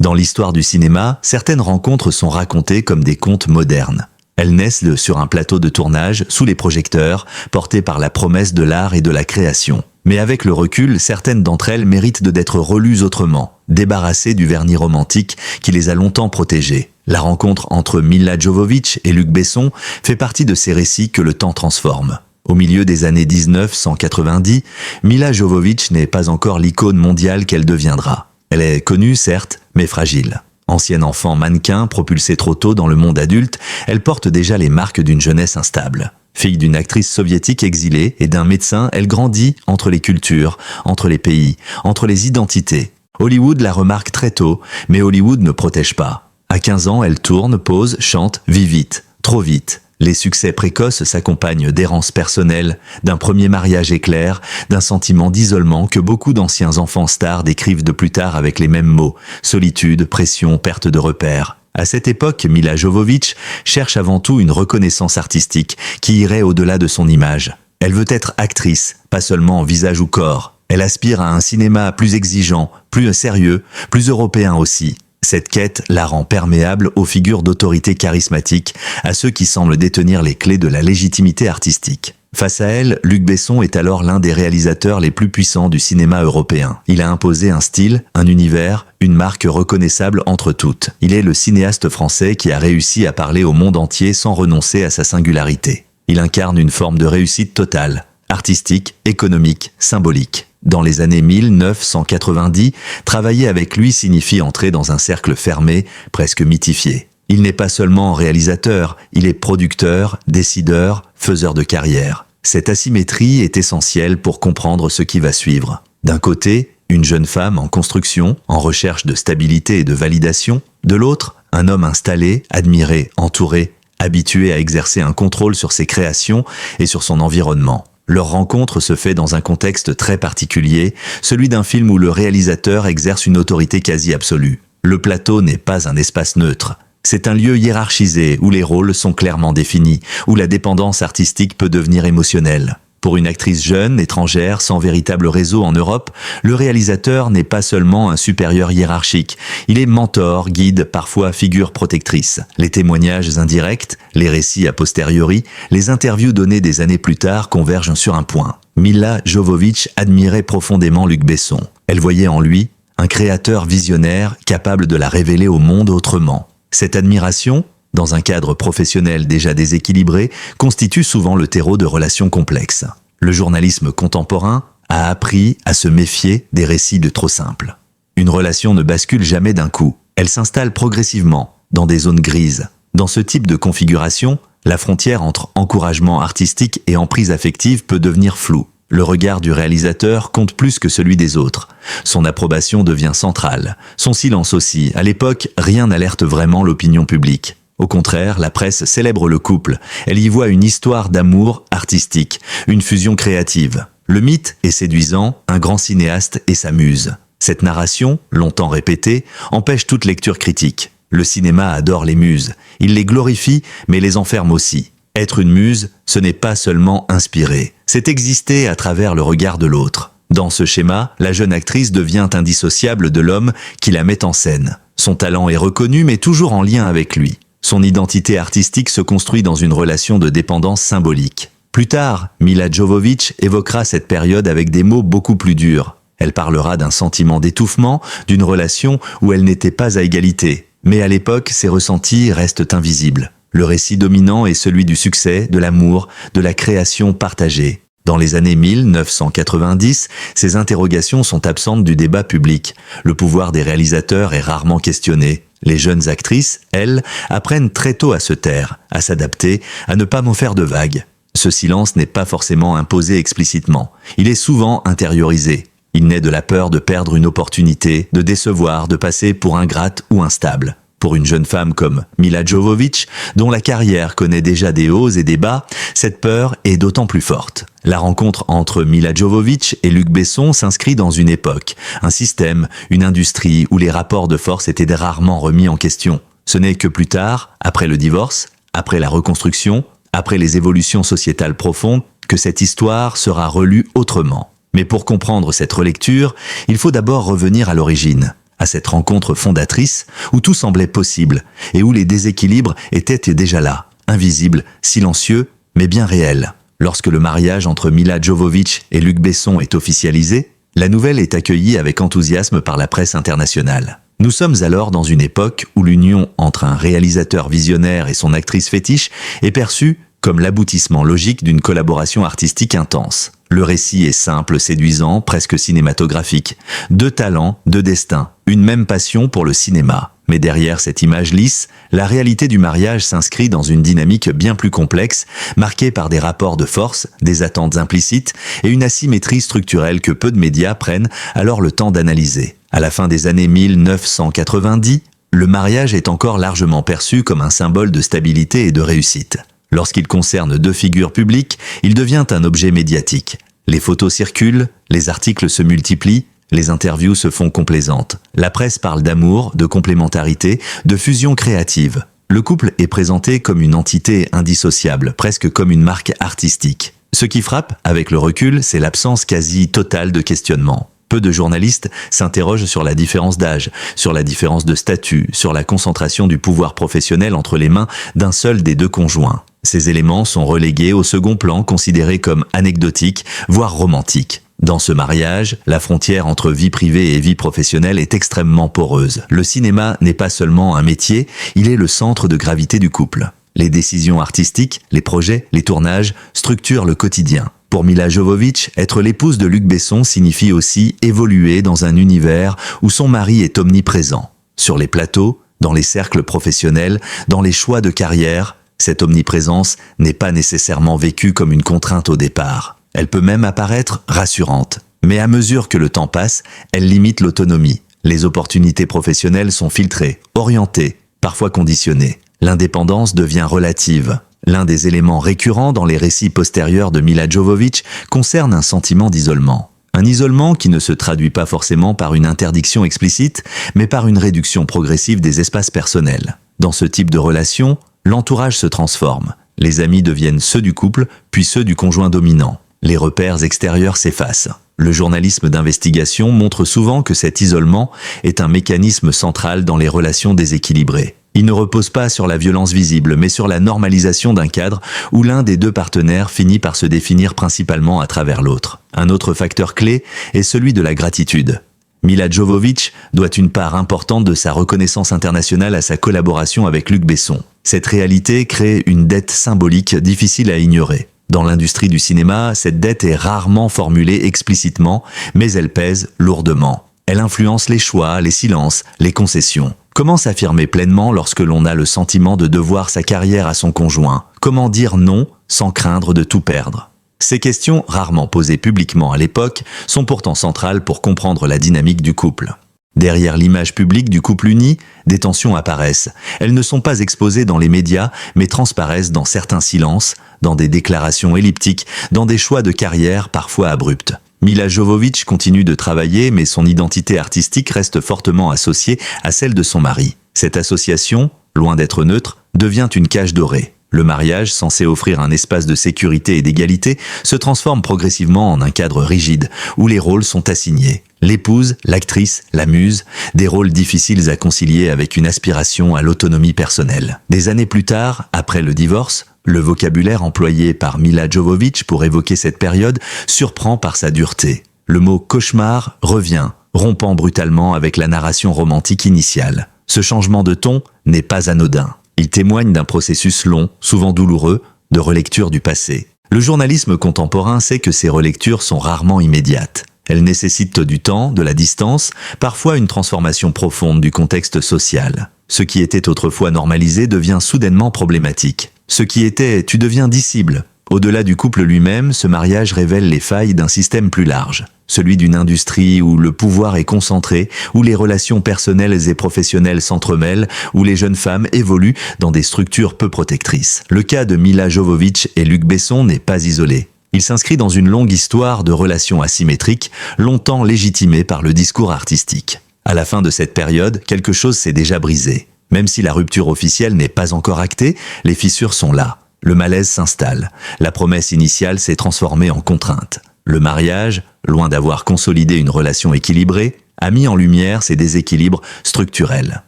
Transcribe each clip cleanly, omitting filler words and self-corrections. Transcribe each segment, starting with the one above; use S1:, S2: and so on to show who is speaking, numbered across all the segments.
S1: Dans l'histoire du cinéma, certaines rencontres sont racontées comme des contes modernes. Elles naissent sur un plateau de tournage, sous les projecteurs, portés par la promesse de l'art et de la création. Mais avec le recul, certaines d'entre elles méritent d'être relues autrement, débarrassées du vernis romantique qui les a longtemps protégées. La rencontre entre Milla Jovovich et Luc Besson fait partie de ces récits que le temps transforme. Au milieu des années 1990, Milla Jovovich n'est pas encore l'icône mondiale qu'elle deviendra. Elle est connue, certes, mais fragile. Ancienne enfant mannequin propulsée trop tôt dans le monde adulte, elle porte déjà les marques d'une jeunesse instable. Fille d'une actrice soviétique exilée et d'un médecin, elle grandit entre les cultures, entre les pays, entre les identités. Hollywood la remarque très tôt, mais Hollywood ne protège pas. À 15 ans, elle tourne, pose, chante, vit vite, trop vite. Les succès précoces s'accompagnent d'errances personnelles, d'un premier mariage éclair, d'un sentiment d'isolement que beaucoup d'anciens enfants stars décrivent de plus tard avec les mêmes mots, solitude, pression, perte de repères. À cette époque, Milla Jovovich cherche avant tout une reconnaissance artistique qui irait au-delà de son image. Elle veut être actrice, pas seulement en visage ou corps. Elle aspire à un cinéma plus exigeant, plus sérieux, plus européen aussi. Cette quête la rend perméable aux figures d'autorité charismatiques, à ceux qui semblent détenir les clés de la légitimité artistique. Face à elle, Luc Besson est alors l'un des réalisateurs les plus puissants du cinéma européen. Il a imposé un style, un univers, une marque reconnaissable entre toutes. Il est le cinéaste français qui a réussi à parler au monde entier sans renoncer à sa singularité. Il incarne une forme de réussite totale, artistique, économique, symbolique. Dans les années 1990, travailler avec lui signifie entrer dans un cercle fermé, presque mythifié. Il n'est pas seulement réalisateur, il est producteur, décideur, faiseur de carrière. Cette asymétrie est essentielle pour comprendre ce qui va suivre. D'un côté, une jeune femme en construction, en recherche de stabilité et de validation. De l'autre, un homme installé, admiré, entouré, habitué à exercer un contrôle sur ses créations et sur son environnement. Leur rencontre se fait dans un contexte très particulier, celui d'un film où le réalisateur exerce une autorité quasi absolue. Le plateau n'est pas un espace neutre. C'est un lieu hiérarchisé où les rôles sont clairement définis, où la dépendance artistique peut devenir émotionnelle. Pour une actrice jeune, étrangère, sans véritable réseau en Europe, le réalisateur n'est pas seulement un supérieur hiérarchique, il est mentor, guide, parfois figure protectrice. Les témoignages indirects, les récits a posteriori, les interviews données des années plus tard convergent sur un point. Milla Jovovich admirait profondément Luc Besson. Elle voyait en lui un créateur visionnaire capable de la révéler au monde autrement. Cette admiration, dans un cadre professionnel déjà déséquilibré, constitue souvent le terreau de relations complexes. Le journalisme contemporain a appris à se méfier des récits de trop simples. Une relation ne bascule jamais d'un coup. Elle s'installe progressivement, dans des zones grises. Dans ce type de configuration, la frontière entre encouragement artistique et emprise affective peut devenir floue. Le regard du réalisateur compte plus que celui des autres. Son approbation devient centrale. Son silence aussi. À l'époque, rien n'alerte vraiment l'opinion publique. Au contraire, la presse célèbre le couple. Elle y voit une histoire d'amour artistique, une fusion créative. Le mythe est séduisant, un grand cinéaste et sa muse. Cette narration, longtemps répétée, empêche toute lecture critique. Le cinéma adore les muses. Il les glorifie, mais les enferme aussi. Être une muse, ce n'est pas seulement inspirer, c'est exister à travers le regard de l'autre. Dans ce schéma, la jeune actrice devient indissociable de l'homme qui la met en scène. Son talent est reconnu, mais toujours en lien avec lui. Son identité artistique se construit dans une relation de dépendance symbolique. Plus tard, Milla Jovovich évoquera cette période avec des mots beaucoup plus durs. Elle parlera d'un sentiment d'étouffement, d'une relation où elle n'était pas à égalité. Mais à l'époque, ces ressentis restent invisibles. Le récit dominant est celui du succès, de l'amour, de la création partagée. Dans les années 1990, ces interrogations sont absentes du débat public. Le pouvoir des réalisateurs est rarement questionné. Les jeunes actrices, elles, apprennent très tôt à se taire, à s'adapter, à ne pas m'en faire de vagues. Ce silence n'est pas forcément imposé explicitement. Il est souvent intériorisé. Il naît de la peur de perdre une opportunité, de décevoir, de passer pour ingrate ou instable. Pour une jeune femme comme Milla Jovovich, dont la carrière connaît déjà des hauts et des bas, cette peur est d'autant plus forte. La rencontre entre Milla Jovovich et Luc Besson s'inscrit dans une époque, un système, une industrie où les rapports de force étaient rarement remis en question. Ce n'est que plus tard, après le divorce, après la reconstruction, après les évolutions sociétales profondes, que cette histoire sera relue autrement. Mais pour comprendre cette relecture, il faut d'abord revenir à l'origine. à cette rencontre fondatrice où tout semblait possible et où les déséquilibres étaient déjà là, invisibles, silencieux, mais bien réels. Lorsque le mariage entre Milla Jovovich et Luc Besson est officialisé, la nouvelle est accueillie avec enthousiasme par la presse internationale. Nous sommes alors dans une époque où l'union entre un réalisateur visionnaire et son actrice fétiche est perçue comme l'aboutissement logique d'une collaboration artistique intense. Le récit est simple, séduisant, presque cinématographique. Deux talents, deux destins, une même passion pour le cinéma. Mais derrière cette image lisse, la réalité du mariage s'inscrit dans une dynamique bien plus complexe, marquée par des rapports de force, des attentes implicites et une asymétrie structurelle que peu de médias prennent alors le temps d'analyser. À la fin des années 1990, le mariage est encore largement perçu comme un symbole de stabilité et de réussite. Lorsqu'il concerne deux figures publiques, il devient un objet médiatique. Les photos circulent, les articles se multiplient, les interviews se font complaisantes. La presse parle d'amour, de complémentarité, de fusion créative. Le couple est présenté comme une entité indissociable, presque comme une marque artistique. Ce qui frappe, avec le recul, c'est l'absence quasi totale de questionnement. Peu de journalistes s'interrogent sur la différence d'âge, sur la différence de statut, sur la concentration du pouvoir professionnel entre les mains d'un seul des deux conjoints. Ces éléments sont relégués au second plan, considérés comme anecdotiques, voire romantiques. Dans ce mariage, la frontière entre vie privée et vie professionnelle est extrêmement poreuse. Le cinéma n'est pas seulement un métier, il est le centre de gravité du couple. Les décisions artistiques, les projets, les tournages structurent le quotidien. Pour Milla Jovovich, être l'épouse de Luc Besson signifie aussi évoluer dans un univers où son mari est omniprésent. Sur les plateaux, dans les cercles professionnels, dans les choix de carrière, cette omniprésence n'est pas nécessairement vécue comme une contrainte au départ. Elle peut même apparaître rassurante. Mais à mesure que le temps passe, elle limite l'autonomie. Les opportunités professionnelles sont filtrées, orientées, parfois conditionnées. L'indépendance devient relative. L'un des éléments récurrents dans les récits postérieurs de Milla Jovovich concerne un sentiment d'isolement. Un isolement qui ne se traduit pas forcément par une interdiction explicite, mais par une réduction progressive des espaces personnels. Dans ce type de relation, l'entourage se transforme. Les amis deviennent ceux du couple, puis ceux du conjoint dominant. Les repères extérieurs s'effacent. Le journalisme d'investigation montre souvent que cet isolement est un mécanisme central dans les relations déséquilibrées. Il ne repose pas sur la violence visible, mais sur la normalisation d'un cadre où l'un des deux partenaires finit par se définir principalement à travers l'autre. Un autre facteur clé est celui de la gratitude. Milla Jovovich doit une part importante de sa reconnaissance internationale à sa collaboration avec Luc Besson. Cette réalité crée une dette symbolique difficile à ignorer. Dans l'industrie du cinéma, cette dette est rarement formulée explicitement, mais elle pèse lourdement. Elle influence les choix, les silences, les concessions. Comment s'affirmer pleinement lorsque l'on a le sentiment de devoir sa carrière à son conjoint? Comment dire non sans craindre de tout perdre? Ces questions, rarement posées publiquement à l'époque, sont pourtant centrales pour comprendre la dynamique du couple. Derrière l'image publique du couple uni, des tensions apparaissent. Elles ne sont pas exposées dans les médias, mais transparaissent dans certains silences, dans des déclarations elliptiques, dans des choix de carrière parfois abrupts. Milla Jovovich continue de travailler, mais son identité artistique reste fortement associée à celle de son mari. Cette association, loin d'être neutre, devient une cage dorée. Le mariage, censé offrir un espace de sécurité et d'égalité, se transforme progressivement en un cadre rigide, où les rôles sont assignés. L'épouse, l'actrice, la muse, des rôles difficiles à concilier avec une aspiration à l'autonomie personnelle. Des années plus tard, après le divorce, le vocabulaire employé par Milla Jovovich pour évoquer cette période surprend par sa dureté. Le mot « cauchemar » revient, rompant brutalement avec la narration romantique initiale. Ce changement de ton n'est pas anodin. Il témoigne d'un processus long, souvent douloureux, de relecture du passé. Le journalisme contemporain sait que ces relectures sont rarement immédiates. Elles nécessitent du temps, de la distance, parfois une transformation profonde du contexte social. Ce qui était autrefois normalisé devient soudainement problématique. Ce qui était « tu deviens disciple ». Au-delà du couple lui-même, ce mariage révèle les failles d'un système plus large. Celui d'une industrie où le pouvoir est concentré, où les relations personnelles et professionnelles s'entremêlent, où les jeunes femmes évoluent dans des structures peu protectrices. Le cas de Milla Jovovich et Luc Besson n'est pas isolé. Il s'inscrit dans une longue histoire de relations asymétriques, longtemps légitimées par le discours artistique. À la fin de cette période, quelque chose s'est déjà brisé. Même si la rupture officielle n'est pas encore actée, les fissures sont là. Le malaise s'installe. La promesse initiale s'est transformée en contrainte. Le mariage, loin d'avoir consolidé une relation équilibrée, a mis en lumière ces déséquilibres structurels.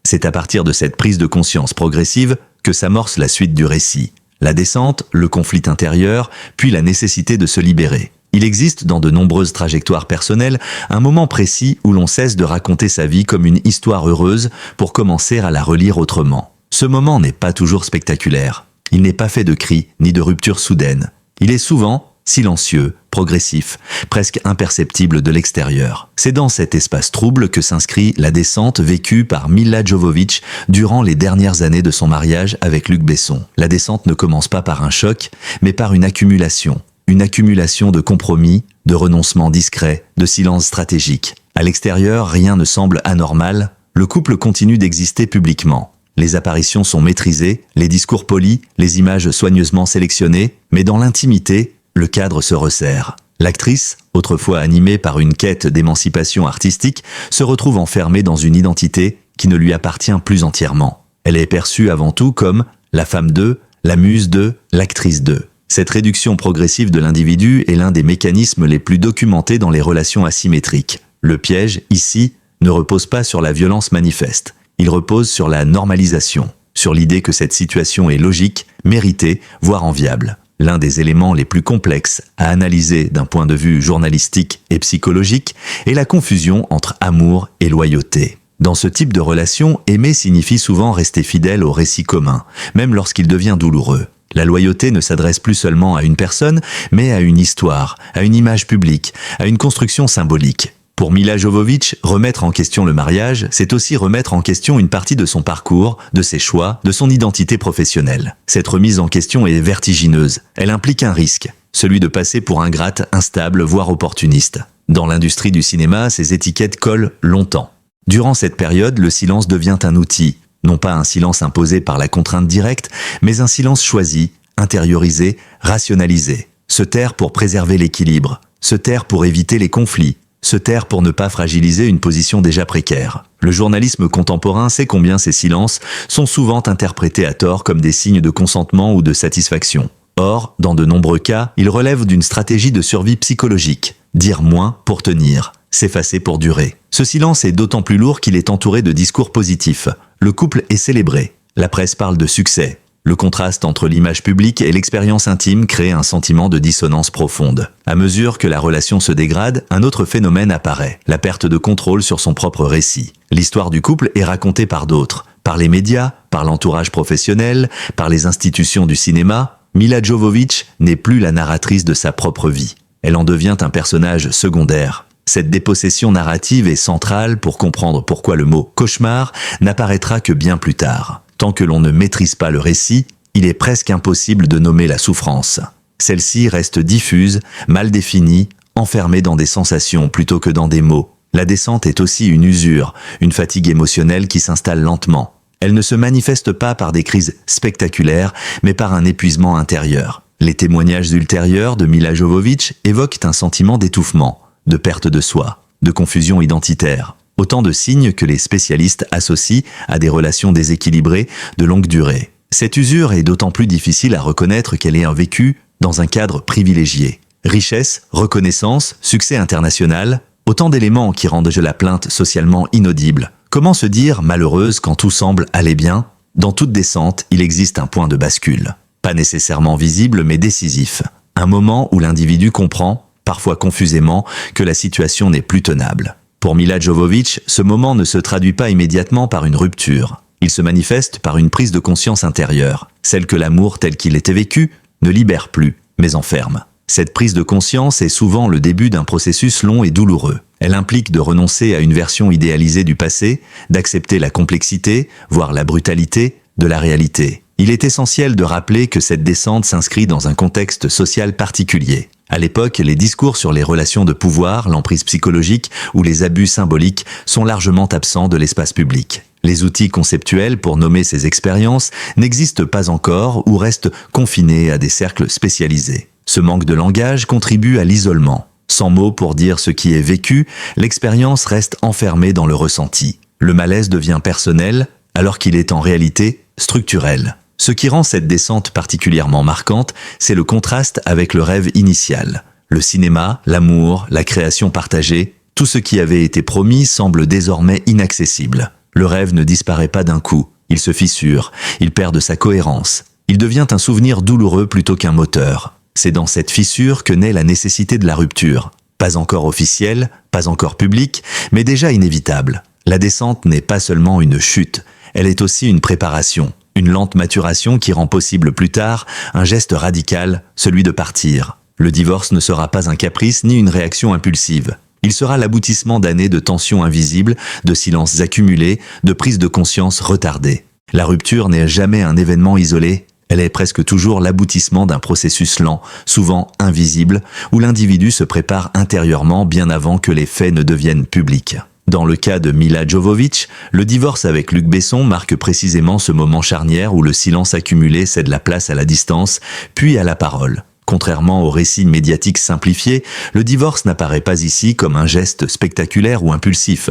S1: C'est à partir de cette prise de conscience progressive que s'amorce la suite du récit. La descente, le conflit intérieur, puis la nécessité de se libérer. Il existe dans de nombreuses trajectoires personnelles un moment précis où l'on cesse de raconter sa vie comme une histoire heureuse pour commencer à la relire autrement. Ce moment n'est pas toujours spectaculaire. Il n'est pas fait de cris ni de ruptures soudaines. Il est souvent silencieux, progressif, presque imperceptible de l'extérieur. C'est dans cet espace trouble que s'inscrit la descente vécue par Milla Jovovich durant les dernières années de son mariage avec Luc Besson. La descente ne commence pas par un choc, mais par une accumulation de compromis, de renoncements discrets, de silences stratégiques. À l'extérieur, rien ne semble anormal, le couple continue d'exister publiquement. Les apparitions sont maîtrisées, les discours polis, les images soigneusement sélectionnées, mais dans l'intimité, le cadre se resserre. L'actrice, autrefois animée par une quête d'émancipation artistique, se retrouve enfermée dans une identité qui ne lui appartient plus entièrement. Elle est perçue avant tout comme la femme d'eux, la muse d'eux, l'actrice d'eux. Cette réduction progressive de l'individu est l'un des mécanismes les plus documentés dans les relations asymétriques. Le piège, ici, ne repose pas sur la violence manifeste. Il repose sur la normalisation, sur l'idée que cette situation est logique, méritée, voire enviable. L'un des éléments les plus complexes à analyser d'un point de vue journalistique et psychologique est la confusion entre amour et loyauté. Dans ce type de relation, aimer signifie souvent rester fidèle au récit commun, même lorsqu'il devient douloureux. La loyauté ne s'adresse plus seulement à une personne, mais à une histoire, à une image publique, à une construction symbolique. Pour Milla Jovovich, remettre en question le mariage, c'est aussi remettre en question une partie de son parcours, de ses choix, de son identité professionnelle. Cette remise en question est vertigineuse. Elle implique un risque, celui de passer pour ingrate, instable, voire opportuniste. Dans l'industrie du cinéma, ces étiquettes collent longtemps. Durant cette période, le silence devient un outil. Non pas un silence imposé par la contrainte directe, mais un silence choisi, intériorisé, rationalisé. Se taire pour préserver l'équilibre, se taire pour éviter les conflits, se taire pour ne pas fragiliser une position déjà précaire. Le journalisme contemporain sait combien ces silences sont souvent interprétés à tort comme des signes de consentement ou de satisfaction. Or, dans de nombreux cas, ils relèvent d'une stratégie de survie psychologique. Dire moins pour tenir, s'effacer pour durer. Ce silence est d'autant plus lourd qu'il est entouré de discours positifs. Le couple est célébré. La presse parle de succès. Le contraste entre l'image publique et l'expérience intime crée un sentiment de dissonance profonde. À mesure que la relation se dégrade, un autre phénomène apparaît, la perte de contrôle sur son propre récit. L'histoire du couple est racontée par d'autres, par les médias, par l'entourage professionnel, par les institutions du cinéma. Milla Jovovich n'est plus la narratrice de sa propre vie. Elle en devient un personnage secondaire. Cette dépossession narrative est centrale pour comprendre pourquoi le mot « cauchemar » n'apparaîtra que bien plus tard. Tant que l'on ne maîtrise pas le récit, il est presque impossible de nommer la souffrance. Celle-ci reste diffuse, mal définie, enfermée dans des sensations plutôt que dans des mots. La descente est aussi une usure, une fatigue émotionnelle qui s'installe lentement. Elle ne se manifeste pas par des crises spectaculaires, mais par un épuisement intérieur. Les témoignages ultérieurs de Milla Jovovich évoquent un sentiment d'étouffement, de perte de soi, de confusion identitaire. Autant de signes que les spécialistes associent à des relations déséquilibrées de longue durée. Cette usure est d'autant plus difficile à reconnaître qu'elle est vécue dans un cadre privilégié. Richesse, reconnaissance, succès international, autant d'éléments qui rendent la plainte socialement inaudible. Comment se dire malheureuse quand tout semble aller bien? Dans toute descente, il existe un point de bascule. Pas nécessairement visible mais décisif. Un moment où l'individu comprend, parfois confusément, que la situation n'est plus tenable. Pour Milla Jovovich, ce moment ne se traduit pas immédiatement par une rupture. Il se manifeste par une prise de conscience intérieure, celle que l'amour tel qu'il était vécu ne libère plus, mais enferme. Cette prise de conscience est souvent le début d'un processus long et douloureux. Elle implique de renoncer à une version idéalisée du passé, d'accepter la complexité, voire la brutalité, de la réalité. Il est essentiel de rappeler que cette descente s'inscrit dans un contexte social particulier. À l'époque, les discours sur les relations de pouvoir, l'emprise psychologique ou les abus symboliques sont largement absents de l'espace public. Les outils conceptuels pour nommer ces expériences n'existent pas encore ou restent confinés à des cercles spécialisés. Ce manque de langage contribue à l'isolement. Sans mots pour dire ce qui est vécu, l'expérience reste enfermée dans le ressenti. Le malaise devient personnel, alors qu'il est en réalité structurel. Ce qui rend cette descente particulièrement marquante, c'est le contraste avec le rêve initial. Le cinéma, l'amour, la création partagée, Tout ce qui avait été promis semble désormais inaccessible. Le rêve ne disparaît pas d'un coup, il se fissure, il perd de sa cohérence. Il devient un souvenir douloureux plutôt qu'un moteur. C'est dans cette fissure que naît la nécessité de la rupture. Pas encore officielle, pas encore publique, mais déjà inévitable. La descente n'est pas seulement une chute, elle est aussi une préparation, une lente maturation qui rend possible plus tard un geste radical, celui de partir. Le divorce ne sera pas un caprice ni une réaction impulsive. Il sera l'aboutissement d'années de tensions invisibles, de silences accumulés, de prises de conscience retardées. La rupture n'est jamais un événement isolé, elle est presque toujours l'aboutissement d'un processus lent, souvent invisible, où l'individu se prépare intérieurement bien avant que les faits ne deviennent publics. Dans le cas de Milla Jovovich, le divorce avec Luc Besson marque précisément ce moment charnière où le silence accumulé cède la place à la distance, puis à la parole. Contrairement au récit médiatique simplifié, le divorce n'apparaît pas ici comme un geste spectaculaire ou impulsif.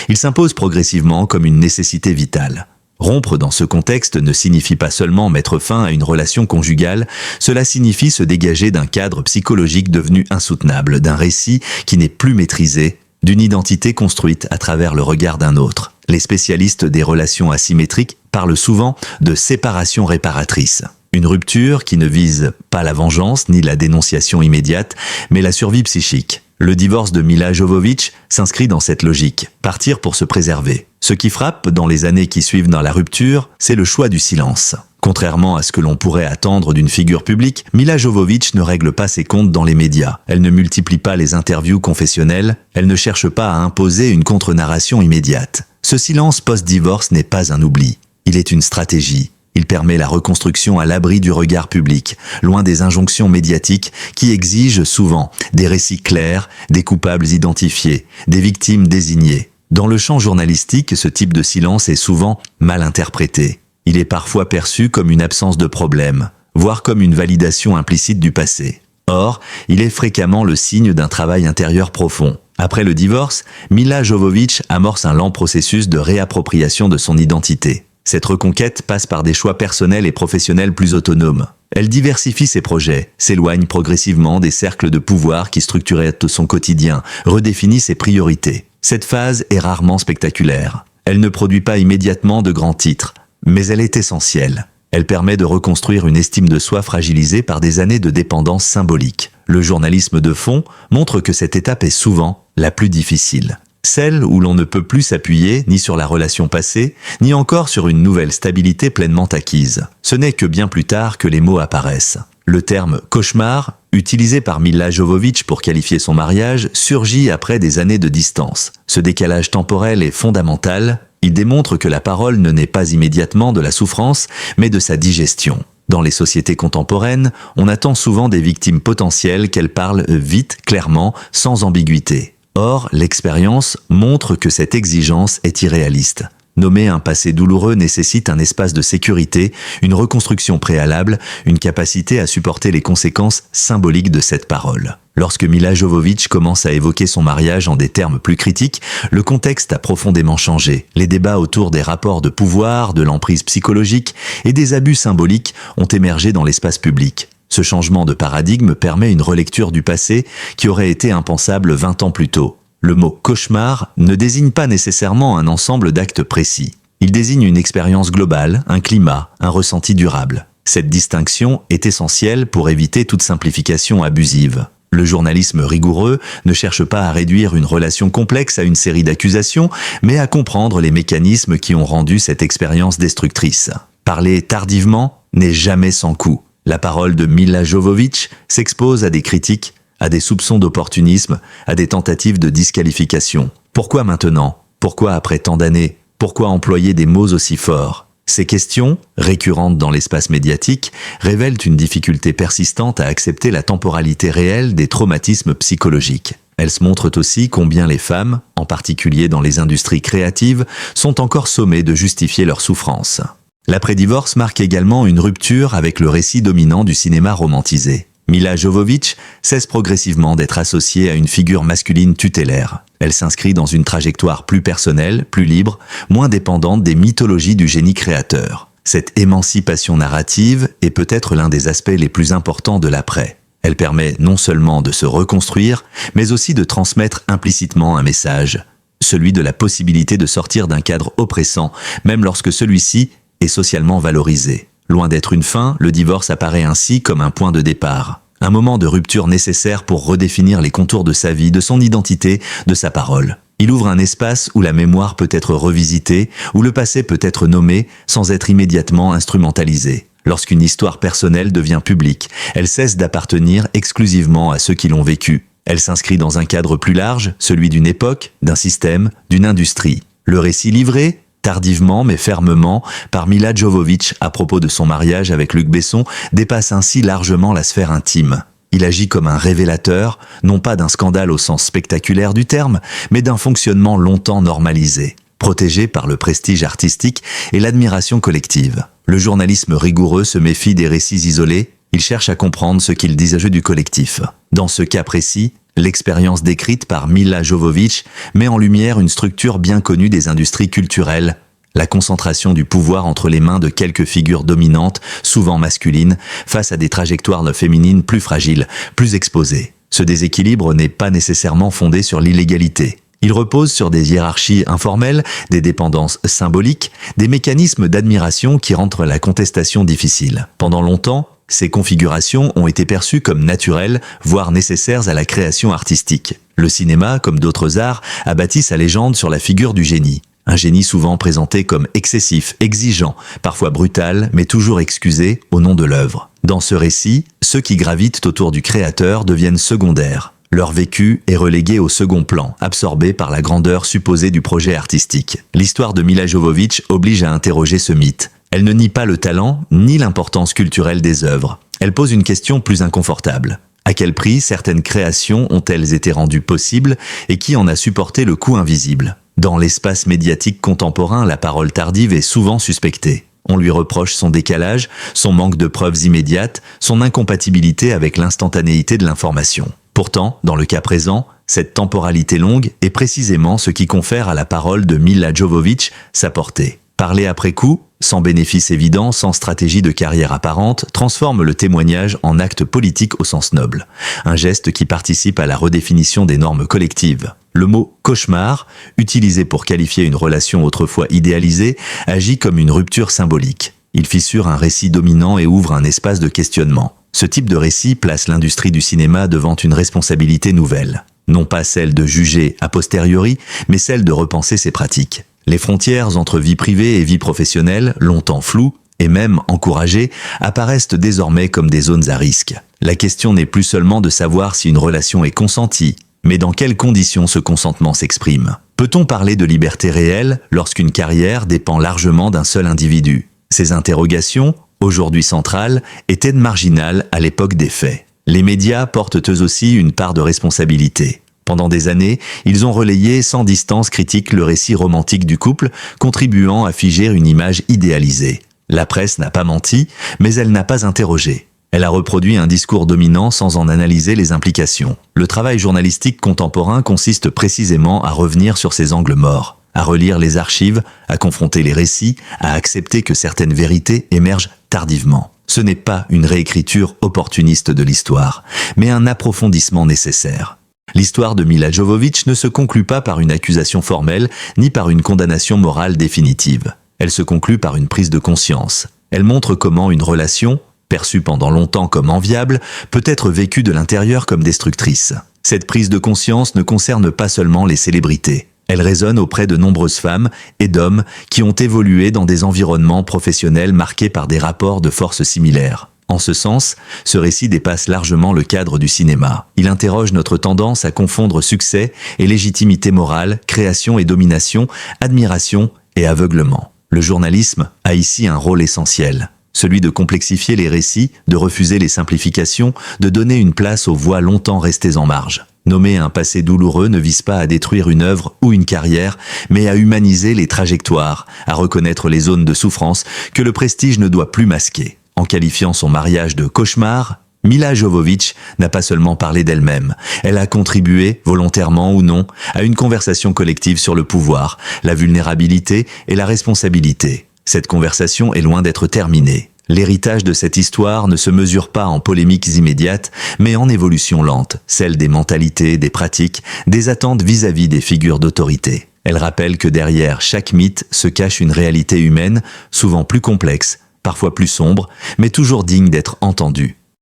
S1: Il s'impose progressivement comme une nécessité vitale. Rompre dans ce contexte ne signifie pas seulement mettre fin à une relation conjugale, cela signifie se dégager d'un cadre psychologique devenu insoutenable, d'un récit qui n'est plus maîtrisé, d'une identité construite à travers le regard d'un autre. Les spécialistes des relations asymétriques parlent souvent de séparation réparatrice. Une rupture qui ne vise pas la vengeance ni la dénonciation immédiate, mais la survie psychique. Le divorce de Milla Jovovich s'inscrit dans cette logique, partir pour se préserver. Ce qui frappe dans les années qui suivent dans la rupture, c'est le choix du silence. Contrairement à ce que l'on pourrait attendre d'une figure publique, Milla Jovovich ne règle pas ses comptes dans les médias. Elle ne multiplie pas les interviews confessionnelles, elle ne cherche pas à imposer une contre-narration immédiate. Ce silence post-divorce n'est pas un oubli, il est une stratégie. Il permet la reconstruction à l'abri du regard public, loin des injonctions médiatiques qui exigent souvent des récits clairs, des coupables identifiés, des victimes désignées. Dans le champ journalistique, ce type de silence est souvent mal interprété. Il est parfois perçu comme une absence de problème, voire comme une validation implicite du passé. Or, il est fréquemment le signe d'un travail intérieur profond. Après le divorce, Milla Jovovich amorce un lent processus de réappropriation de son identité. Cette reconquête passe par des choix personnels et professionnels plus autonomes. Elle diversifie ses projets, s'éloigne progressivement des cercles de pouvoir qui structuraient son quotidien, redéfinit ses priorités. Cette phase est rarement spectaculaire. Elle ne produit pas immédiatement de grands titres, mais elle est essentielle. Elle permet de reconstruire une estime de soi fragilisée par des années de dépendance symbolique. Le journalisme de fond montre que cette étape est souvent la plus difficile. Celle où l'on ne peut plus s'appuyer ni sur la relation passée, ni encore sur une nouvelle stabilité pleinement acquise. Ce n'est que bien plus tard que les mots apparaissent. Le terme « cauchemar », utilisé par Milla Jovovich pour qualifier son mariage, surgit après des années de distance. Ce décalage temporel est fondamental, il démontre que la parole ne naît pas immédiatement de la souffrance, mais de sa digestion. Dans les sociétés contemporaines, on attend souvent des victimes potentielles qu'elles parlent vite, clairement, sans ambiguïté. Or, l'expérience montre que cette exigence est irréaliste. Nommer un passé douloureux nécessite un espace de sécurité, une reconstruction préalable, une capacité à supporter les conséquences symboliques de cette parole. Lorsque Milla Jovovich commence à évoquer son mariage en des termes plus critiques, le contexte a profondément changé. Les débats autour des rapports de pouvoir, de l'emprise psychologique et des abus symboliques ont émergé dans l'espace public. Ce changement de paradigme permet une relecture du passé qui aurait été impensable 20 ans plus tôt. Le mot « cauchemar » ne désigne pas nécessairement un ensemble d'actes précis. Il désigne une expérience globale, un climat, un ressenti durable. Cette distinction est essentielle pour éviter toute simplification abusive. Le journalisme rigoureux ne cherche pas à réduire une relation complexe à une série d'accusations, mais à comprendre les mécanismes qui ont rendu cette expérience destructrice. Parler tardivement n'est jamais sans coût. La parole de Milla Jovovich s'expose à des critiques, à des soupçons d'opportunisme, à des tentatives de disqualification. Pourquoi maintenant? Pourquoi après tant d'années? Pourquoi employer des mots aussi forts? Ces questions, récurrentes dans l'espace médiatique, révèlent une difficulté persistante à accepter la temporalité réelle des traumatismes psychologiques. Elles montrent aussi combien les femmes, en particulier dans les industries créatives, sont encore sommées de justifier leur souffrance. L'après-divorce marque également une rupture avec le récit dominant du cinéma romantisé. Milla Jovovich cesse progressivement d'être associée à une figure masculine tutélaire. Elle s'inscrit dans une trajectoire plus personnelle, plus libre, moins dépendante des mythologies du génie créateur. Cette émancipation narrative est peut-être l'un des aspects les plus importants de l'après. Elle permet non seulement de se reconstruire, mais aussi de transmettre implicitement un message, celui de la possibilité de sortir d'un cadre oppressant, même lorsque celui-ci est socialement valorisé. Loin d'être une fin, le divorce apparaît ainsi comme un point de départ, un moment de rupture nécessaire pour redéfinir les contours de sa vie, de son identité, de sa parole. Il ouvre un espace où la mémoire peut être revisitée, où le passé peut être nommé sans être immédiatement instrumentalisé. Lorsqu'une histoire personnelle devient publique, elle cesse d'appartenir exclusivement à ceux qui l'ont vécue. Elle s'inscrit dans un cadre plus large, celui d'une époque, d'un système, d'une industrie. Le récit livré, tardivement mais fermement, par Milla Jovovich à propos de son mariage avec Luc Besson, dépasse ainsi largement la sphère intime. Il agit comme un révélateur, non pas d'un scandale au sens spectaculaire du terme, mais d'un fonctionnement longtemps normalisé, protégé par le prestige artistique et l'admiration collective. Le journalisme rigoureux se méfie des récits isolés, il cherche à comprendre ce qu'ils disent à jeu du collectif. Dans ce cas précis, l'expérience décrite par Milla Jovovich met en lumière une structure bien connue des industries culturelles, la concentration du pouvoir entre les mains de quelques figures dominantes, souvent masculines, face à des trajectoires féminines plus fragiles, plus exposées. Ce déséquilibre n'est pas nécessairement fondé sur l'illégalité. Il repose sur des hiérarchies informelles, des dépendances symboliques, des mécanismes d'admiration qui rendent la contestation difficile. Pendant longtemps, ces configurations ont été perçues comme naturelles, voire nécessaires à la création artistique. Le cinéma, comme d'autres arts, a bâti sa légende sur la figure du génie. Un génie souvent présenté comme excessif, exigeant, parfois brutal, mais toujours excusé au nom de l'œuvre. Dans ce récit, ceux qui gravitent autour du créateur deviennent secondaires. Leur vécu est relégué au second plan, absorbé par la grandeur supposée du projet artistique. L'histoire de Milla Jovovich oblige à interroger ce mythe. Elle ne nie pas le talent, ni l'importance culturelle des œuvres. Elle pose une question plus inconfortable. À quel prix certaines créations ont-elles été rendues possibles et qui en a supporté le coût invisible ? Dans l'espace médiatique contemporain, la parole tardive est souvent suspectée. On lui reproche son décalage, son manque de preuves immédiates, son incompatibilité avec l'instantanéité de l'information. Pourtant, dans le cas présent, cette temporalité longue est précisément ce qui confère à la parole de Milla Jovovich sa portée. Parler après coup, sans bénéfice évident, sans stratégie de carrière apparente, transforme le témoignage en acte politique au sens noble. Un geste qui participe à la redéfinition des normes collectives. Le mot « cauchemar », utilisé pour qualifier une relation autrefois idéalisée, agit comme une rupture symbolique. Il fissure un récit dominant et ouvre un espace de questionnement. Ce type de récit place l'industrie du cinéma devant une responsabilité nouvelle. Non pas celle de juger a posteriori, mais celle de repenser ses pratiques. Les frontières entre vie privée et vie professionnelle, longtemps floues et même encouragées, apparaissent désormais comme des zones à risque. La question n'est plus seulement de savoir si une relation est consentie, mais dans quelles conditions ce consentement s'exprime. Peut-on parler de liberté réelle lorsqu'une carrière dépend largement d'un seul individu ? Ces interrogations, aujourd'hui centrales, étaient marginales à l'époque des faits. Les médias portent eux aussi une part de responsabilité. Pendant des années, ils ont relayé sans distance critique le récit romantique du couple, contribuant à figer une image idéalisée. La presse n'a pas menti, mais elle n'a pas interrogé. Elle a reproduit un discours dominant sans en analyser les implications. Le travail journalistique contemporain consiste précisément à revenir sur ces angles morts, à relire les archives, à confronter les récits, à accepter que certaines vérités émergent tardivement. Ce n'est pas une réécriture opportuniste de l'histoire, mais un approfondissement nécessaire. L'histoire de Milla Jovovich ne se conclut pas par une accusation formelle, ni par une condamnation morale définitive. Elle se conclut par une prise de conscience. Elle montre comment une relation, perçue pendant longtemps comme enviable, peut être vécue de l'intérieur comme destructrice. Cette prise de conscience ne concerne pas seulement les célébrités. Elle résonne auprès de nombreuses femmes et d'hommes qui ont évolué dans des environnements professionnels marqués par des rapports de force similaires. En ce sens, ce récit dépasse largement le cadre du cinéma. Il interroge notre tendance à confondre succès et légitimité morale, création et domination, admiration et aveuglement. Le journalisme a ici un rôle essentiel. Celui de complexifier les récits, de refuser les simplifications, de donner une place aux voix longtemps restées en marge. Nommer un passé douloureux ne vise pas à détruire une œuvre ou une carrière, mais à humaniser les trajectoires, à reconnaître les zones de souffrance que le prestige ne doit plus masquer. En qualifiant son mariage de cauchemar, Milla Jovovich n'a pas seulement parlé d'elle-même, elle a contribué, volontairement ou non, à une conversation collective sur le pouvoir, la vulnérabilité et la responsabilité. Cette conversation est loin d'être terminée. L'héritage de cette histoire ne se mesure pas en polémiques immédiates, mais en évolution lente, celle des mentalités, des pratiques, des attentes vis-à-vis des figures d'autorité. Elle rappelle que derrière chaque mythe se cache une réalité humaine, souvent plus complexe, parfois plus sombre, mais toujours digne d'être entendue.